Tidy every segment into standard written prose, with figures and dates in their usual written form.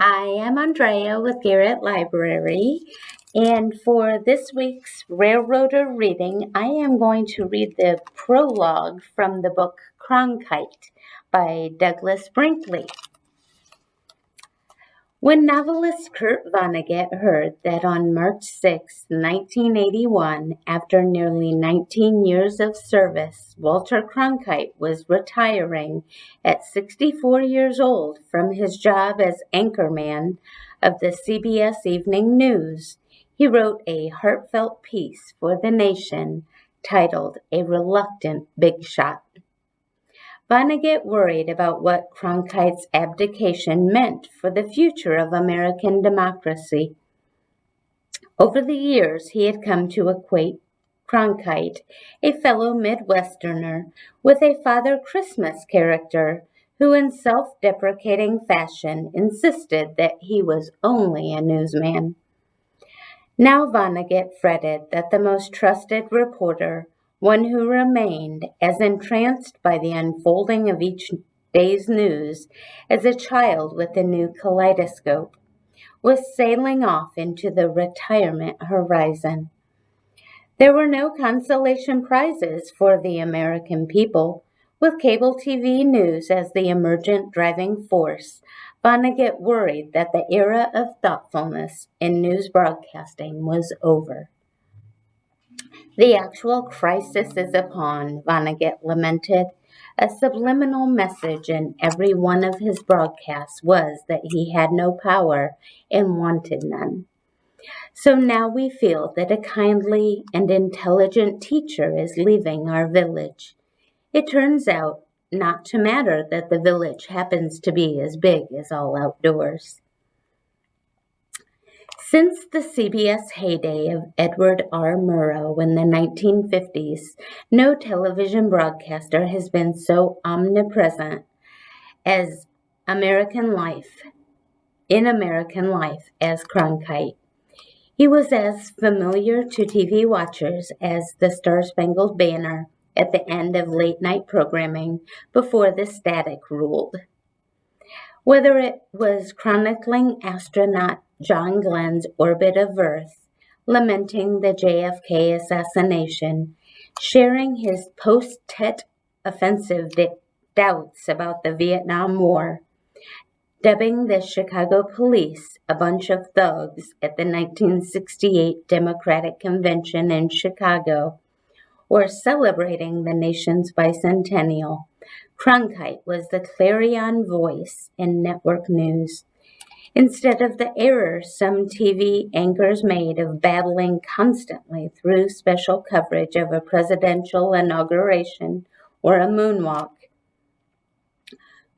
Hi, I'm Andrea with Garrett Library, and for this week's Railroader reading, I am going to read the prologue from the book Cronkite by Douglas Brinkley. When novelist Kurt Vonnegut heard that on March 6, 1981, after nearly 19 years of service, Walter Cronkite was retiring at 64 years old from his job as anchorman of the CBS Evening News, he wrote a heartfelt piece for The Nation titled A Reluctant Big Shot. Vonnegut worried about what Cronkite's abdication meant for the future of American democracy. Over the years, he had come to equate Cronkite, a fellow Midwesterner, with a Father Christmas character who in self-deprecating fashion insisted that he was only a newsman. Now Vonnegut fretted that the most trusted reporter, one who remained as entranced by the unfolding of each day's news as a child with a new kaleidoscope, was sailing off into the retirement horizon. There were no consolation prizes for the American people. With cable TV news as the emergent driving force, Vonnegut worried that the era of thoughtfulness in news broadcasting was over. The actual crisis is upon, Vonnegut lamented. A subliminal message in every one of his broadcasts was that he had no power and wanted none. So now we feel that a kindly and intelligent teacher is leaving our village. It turns out not to matter that the village happens to be as big as all outdoors. Since the CBS heyday of Edward R. Murrow in the 1950s, no television broadcaster has been so omnipresent as American life, in American life as Cronkite. He was as familiar to TV watchers as the Star-Spangled Banner at the end of late-night programming before the static ruled. Whether it was chronicling astronaut John Glenn's orbit of Earth, lamenting the JFK assassination, sharing his post-Tet offensive doubts about the Vietnam War, dubbing the Chicago police a bunch of thugs at the 1968 Democratic Convention in Chicago, or celebrating the nation's bicentennial, Cronkite was the clarion voice in network news. Instead of the error some TV anchors made of babbling constantly through special coverage of a presidential inauguration or a moonwalk,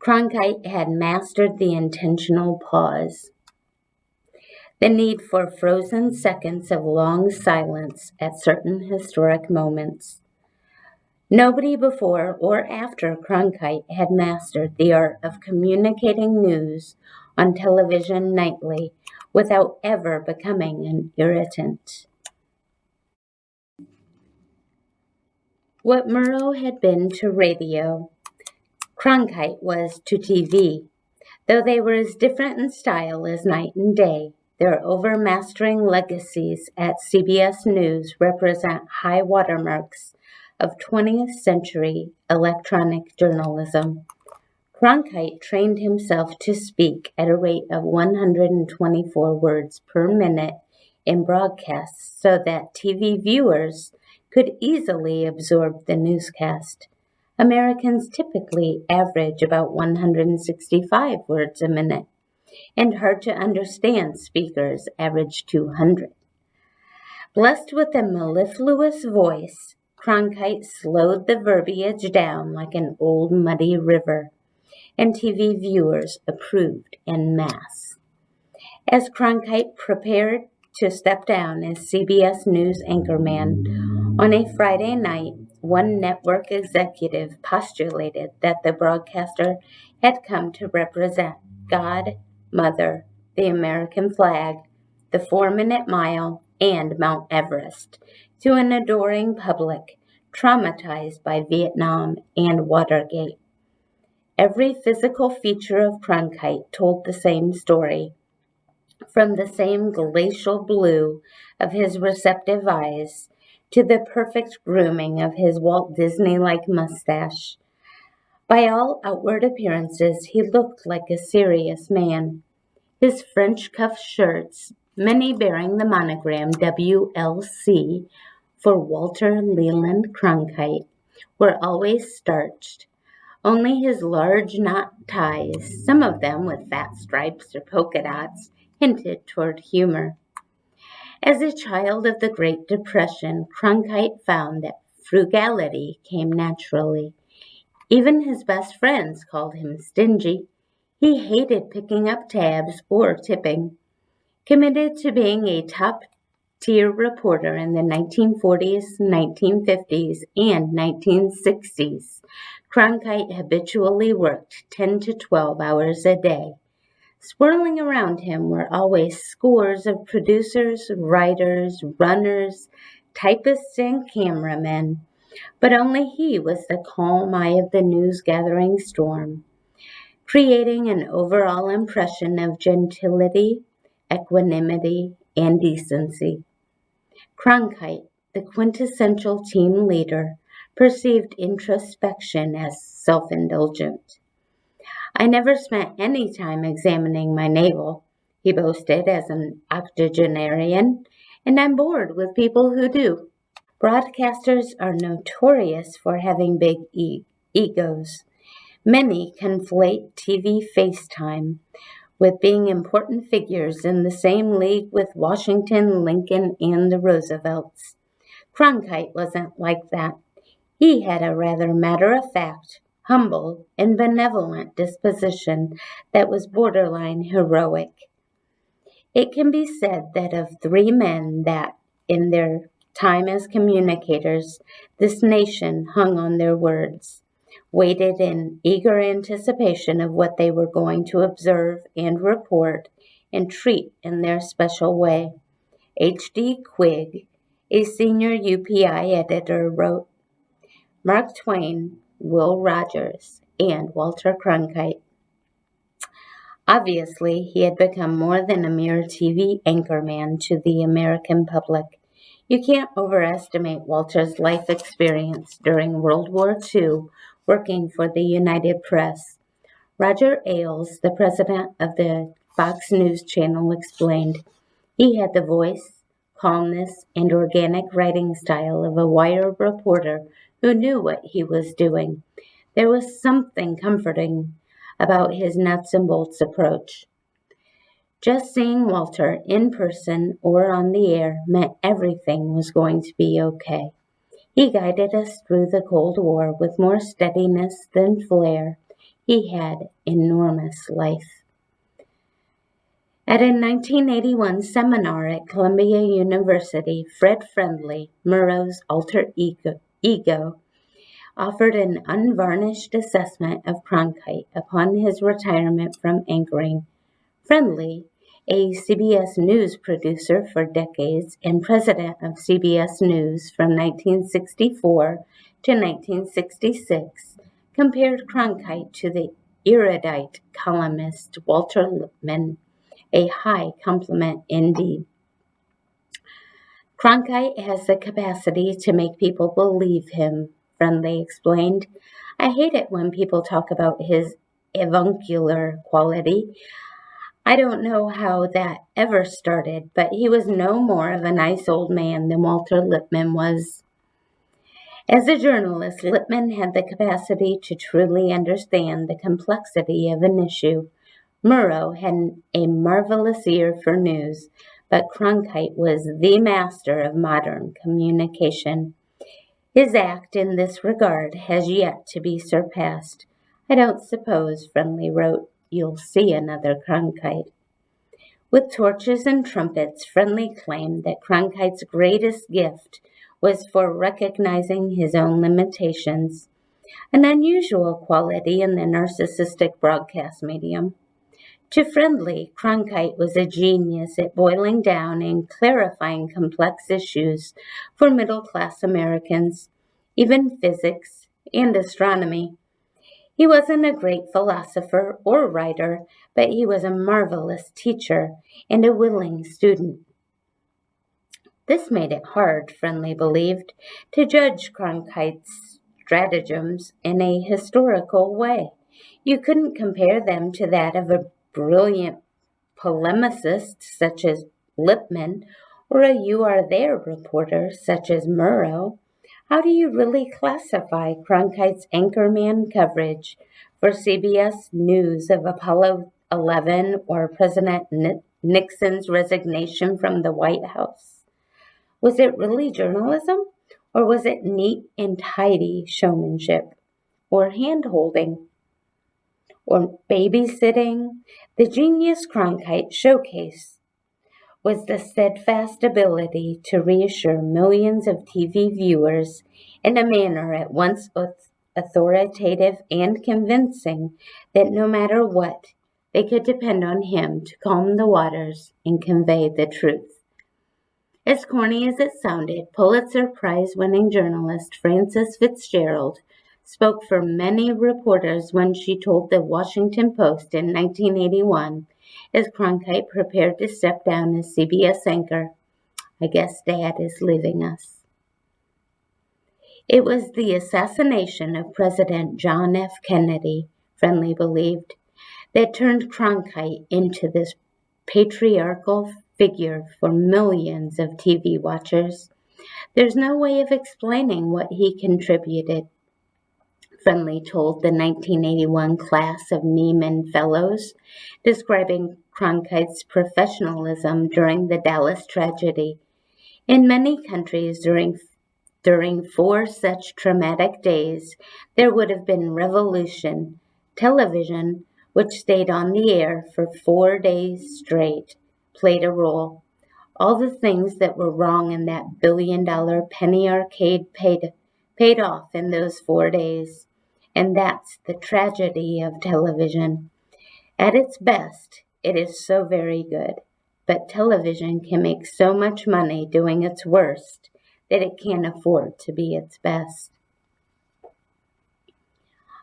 Cronkite had mastered the intentional pause, the need for frozen seconds of long silence at certain historic moments. Nobody before or after Cronkite had mastered the art of communicating news on television nightly without ever becoming an irritant. What Murrow had been to radio, Cronkite was to TV. Though they were as different in style as night and day, their overmastering legacies at CBS News represent high watermarks of 20th century electronic journalism. Cronkite trained himself to speak at a rate of 124 words per minute in broadcasts so that TV viewers could easily absorb the newscast. Americans typically average about 165 words a minute, and hard-to-understand speakers average 200. Blessed with a mellifluous voice, Cronkite slowed the verbiage down like an old muddy river, and TV viewers approved en masse. As Cronkite prepared to step down as CBS News anchorman, on a Friday night, one network executive postulated that the broadcaster had come to represent God, Mother, the American flag, the 4-minute mile, and Mount Everest to an adoring public traumatized by Vietnam and Watergate. Every physical feature of Cronkite told the same story, from the same glacial blue of his receptive eyes to the perfect grooming of his Walt Disney-like mustache. By all outward appearances, he looked like a serious man. His French cuff shirts, many bearing the monogram WLC for Walter Leland Cronkite, were always starched. Only his large knot ties, some of them with fat stripes or polka dots, hinted toward humor. As a child of the Great Depression, Cronkite found that frugality came naturally. Even his best friends called him stingy. He hated picking up tabs or tipping. Committed to being a top-tier reporter in the 1940s, 1950s, and 1960s, Cronkite habitually worked 10 to 12 hours a day. Swirling around him were always scores of producers, writers, runners, typists, and cameramen, but only he was the calm eye of the news-gathering storm, creating an overall impression of gentility, equanimity, and decency. Cronkite, the quintessential team leader, perceived introspection as self-indulgent. "I never spent any time examining my navel," he boasted as an octogenarian, "and I'm bored with people who do." Broadcasters are notorious for having big egos. Many conflate TV FaceTime with being important figures in the same league with Washington, Lincoln, and the Roosevelts. Cronkite wasn't like that. He had a rather matter-of-fact, humble, and benevolent disposition that was borderline heroic. It can be said that of three men that, in their time as communicators, this nation hung on their words, waited in eager anticipation of what they were going to observe and report and treat in their special way. H.D. Quigg, a senior UPI editor, wrote, "Mark Twain, Will Rogers, and Walter Cronkite." Obviously, he had become more than a mere TV anchorman to the American public. You can't overestimate Walter's life experience during World War II working for the United Press. Roger Ailes, the president of the Fox News Channel, explained, "He had the voice, calmness, and organic writing style of a wire reporter who knew what he was doing. There was something comforting about his nuts and bolts approach." Just seeing Walter in person or on the air meant everything was going to be okay. He guided us through the Cold War with more steadiness than flair. He had enormous life. At a 1981 seminar at Columbia University, Fred Friendly, Murrow's alter ego, offered an unvarnished assessment of Cronkite upon his retirement from anchoring. Friendly, a CBS News producer for decades and president of CBS News from 1964 to 1966, compared Cronkite to the erudite columnist Walter Lippmann, a high compliment indeed. "Cronkite has the capacity to make people believe him," Friendly explained. "I hate it when people talk about his avuncular quality. I don't know how that ever started, but he was no more of a nice old man than Walter Lippmann was." As a journalist, Lippmann had the capacity to truly understand the complexity of an issue. Murrow had a marvelous ear for news, but Cronkite was the master of modern communication. His act in this regard has yet to be surpassed. "I don't suppose," Friendly wrote, "you'll see another Cronkite." With torches and trumpets, Friendly claimed that Cronkite's greatest gift was for recognizing his own limitations, an unusual quality in the narcissistic broadcast medium. To Friendly, Cronkite was a genius at boiling down and clarifying complex issues for middle-class Americans, even physics and astronomy. He wasn't a great philosopher or writer, but he was a marvelous teacher and a willing student. This made it hard, Friendly believed, to judge Cronkite's stratagems in a historical way. You couldn't compare them to that of a brilliant polemicist such as Lippmann or a You Are There reporter such as Murrow. How do you really classify Cronkite's anchorman coverage for CBS News of Apollo 11 or President Nixon's resignation from the White House? Was it really journalism, or was it neat and tidy showmanship, or hand holding, or babysitting? The genius Cronkite showcase was the steadfast ability to reassure millions of TV viewers in a manner at once authoritative and convincing that no matter what, they could depend on him to calm the waters and convey the truth. As corny as it sounded, Pulitzer Prize-winning journalist Frances Fitzgerald spoke for many reporters when she told the Washington Post in 1981, as Cronkite prepared to step down as CBS anchor, "I guess Dad is leaving us." It was the assassination of President John F. Kennedy, Friendly believed, that turned Cronkite into this patriarchal figure for millions of TV watchers. There's no way of explaining what he contributed, Friendly told the 1981 class of Nieman Fellows, describing Cronkite's professionalism during the Dallas tragedy. In many countries during 4 such traumatic days, there would have been revolution. Television, which stayed on the air for 4 days straight, played a role. All the things that were wrong in that billion-dollar penny arcade paid off in those 4 days. And that's the tragedy of television. At its best, it is so very good. But television can make so much money doing its worst that it can't afford to be its best.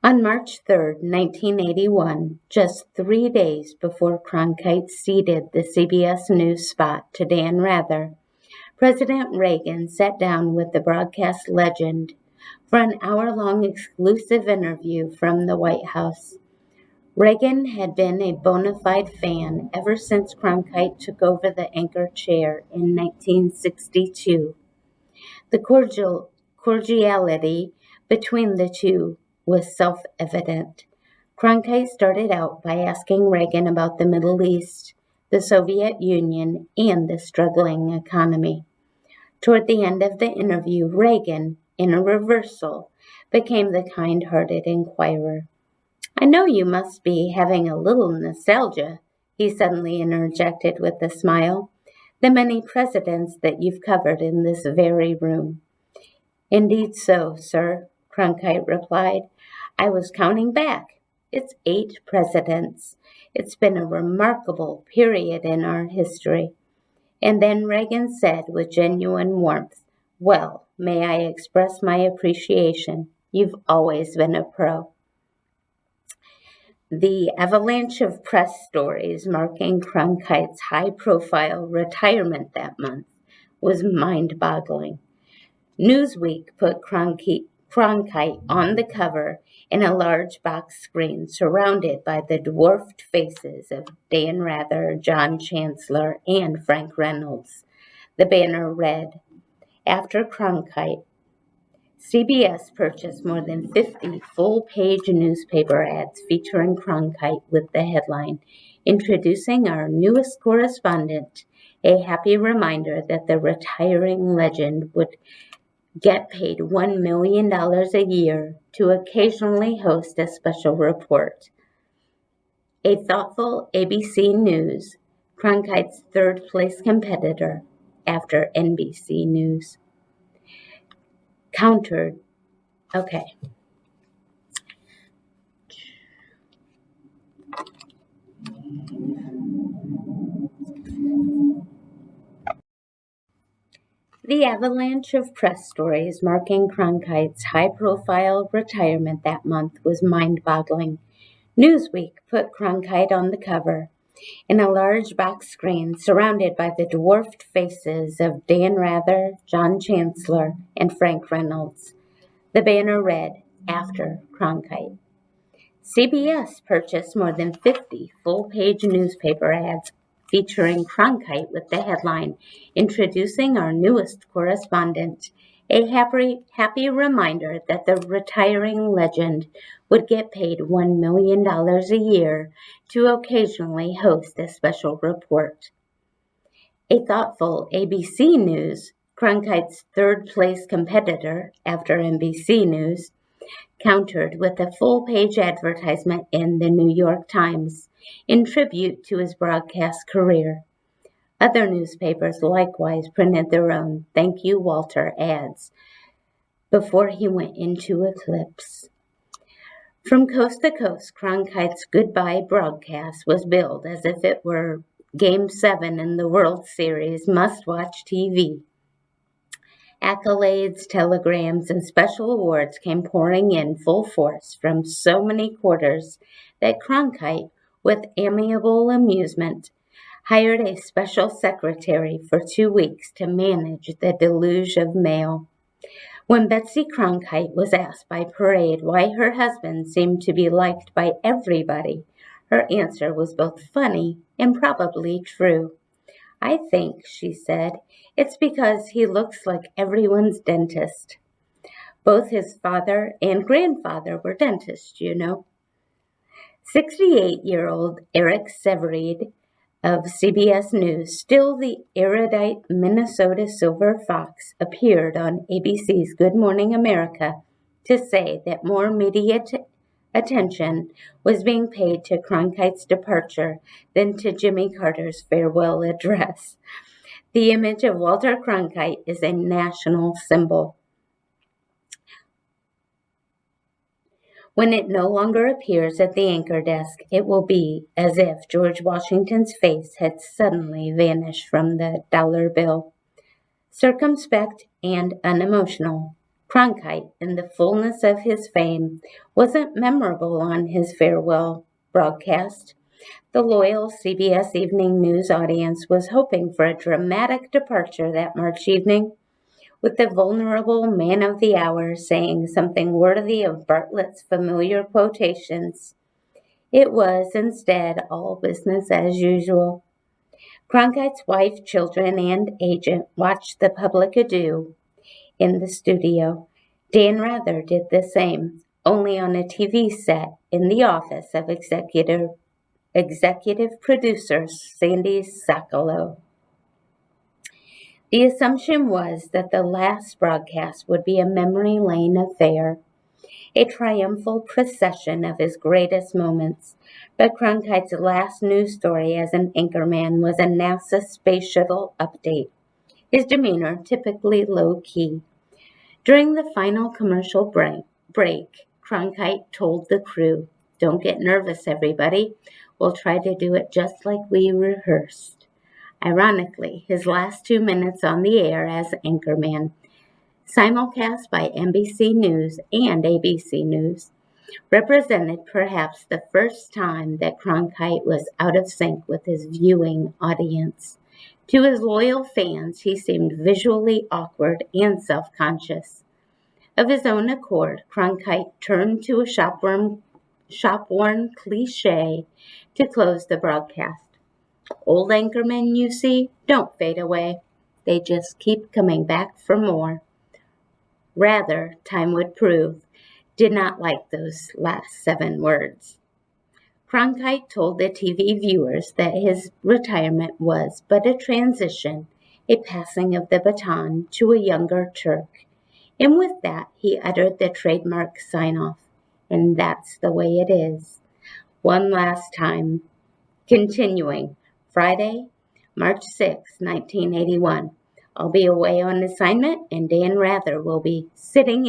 On March 3, 1981, just 3 days before Cronkite ceded the CBS News spot to Dan Rather, President Reagan sat down with the broadcast legend for an hour-long exclusive interview from the White House. Reagan had been a bona fide fan ever since Cronkite took over the anchor chair in 1962. The cordiality between the two was self-evident. Cronkite started out by asking Reagan about the Middle East, the Soviet Union, and the struggling economy. Toward the end of the interview, Reagan, in a reversal, became the kind-hearted inquirer. "I know you must be having a little nostalgia," he suddenly interjected with a smile. "The many presidents that you've covered in this very room." "Indeed so, sir," Cronkite replied. "I was counting back. It's 8 presidents. It's been a remarkable period in our history." And then Reagan said with genuine warmth, "Well, may I express my appreciation? You've always been a pro." The avalanche of press stories marking Cronkite's high-profile retirement that month was mind-boggling. Newsweek put Cronkite on the cover in a large box screen surrounded by the dwarfed faces of Dan Rather, John Chancellor, and Frank Reynolds. The banner read, "After Cronkite." CBS purchased more than 50 full-page newspaper ads featuring Cronkite with the headline, "Introducing our newest correspondent," a happy reminder that the retiring legend would get paid $1 million a year to occasionally host a special report. A thoughtful ABC News, Cronkite's third-place competitor after NBC News, countered. Okay. The avalanche of press stories marking Cronkite's high-profile retirement that month was mind-boggling. Newsweek put Cronkite on the cover, in a large box screen surrounded by the dwarfed faces of Dan Rather, John Chancellor, and Frank Reynolds. The banner read, "After Cronkite." CBS purchased more than 50 full-page newspaper ads featuring Cronkite with the headline, "Introducing our newest correspondent," a happy reminder that the retiring legend would get paid $1 million a year to occasionally host a special report. A thoughtful ABC News, Cronkite's third-place competitor after NBC News, countered with a full-page advertisement in the New York Times in tribute to his broadcast career. Other newspapers likewise printed their own "Thank You, Walter" ads before he went into eclipse. From coast to coast, Cronkite's goodbye broadcast was billed as if it were Game 7 in the World Series must-watch TV. Accolades, telegrams, and special awards came pouring in full force from so many quarters that Cronkite, with amiable amusement, hired a special secretary for 2 weeks to manage the deluge of mail. When Betsy Cronkite was asked by Parade why her husband seemed to be liked by everybody, her answer was both funny and probably true. "I think," she said, "it's because he looks like everyone's dentist." Both his father and grandfather were dentists, you know. 68-year-old Eric Severeid of CBS News, still the erudite Minnesota Silver Fox, appeared on ABC's Good Morning America to say that more media attention was being paid to Cronkite's departure than to Jimmy Carter's farewell address. The image of Walter Cronkite is a national symbol. When it no longer appears at the anchor desk, it will be as if George Washington's face had suddenly vanished from the dollar bill. Circumspect and unemotional, Cronkite, in the fullness of his fame, wasn't memorable on his farewell broadcast. The loyal CBS Evening News audience was hoping for a dramatic departure that March evening, with the vulnerable man of the hour saying something worthy of Bartlett's familiar quotations. It was, instead, all business as usual. Cronkite's wife, children, and agent watched the public adieu in the studio. Dan Rather did the same, only on a TV set in the office of executive producer Sandy Sokolow. The assumption was that the last broadcast would be a memory lane affair, a triumphal procession of his greatest moments, but Cronkite's last news story as an anchorman was a NASA space shuttle update, his demeanor typically low-key. During the final commercial break, Cronkite told the crew, "Don't get nervous, everybody. We'll try to do it just like we rehearsed." Ironically, his last 2 minutes on the air as anchorman, simulcast by NBC News and ABC News, represented perhaps the first time that Cronkite was out of sync with his viewing audience. To his loyal fans, he seemed visually awkward and self-conscious. Of his own accord, Cronkite turned to a shop-worn cliché to close the broadcast. "Old anchormen, you see, don't fade away. They just keep coming back for more." Rather, time would prove, did not like those last 7 words. Cronkite told the TV viewers that his retirement was but a transition, a passing of the baton to a younger Turk. And with that, he uttered the trademark sign-off. "And that's the way it is." One last time, continuing, Friday, March 6, 1981. I'll be away on assignment, and Dan Rather will be sitting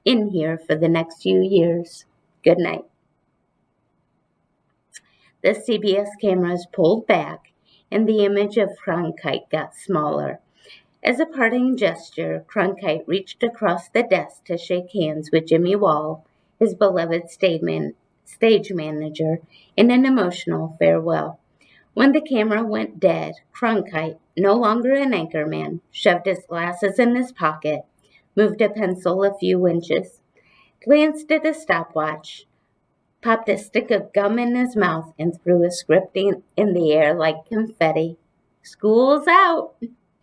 in here for the next few years. Good night. The CBS cameras pulled back, and the image of Cronkite got smaller. As a parting gesture, Cronkite reached across the desk to shake hands with Jimmy Wall, his beloved stage manager, in an emotional farewell. When the camera went dead, Cronkite, no longer an anchorman, shoved his glasses in his pocket, moved a pencil a few inches, glanced at his stopwatch, popped a stick of gum in his mouth, and threw a script in the air like confetti. "School's out,"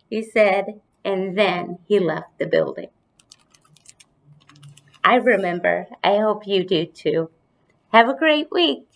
he said, and then he left the building. I remember. I hope you do too. Have a great week.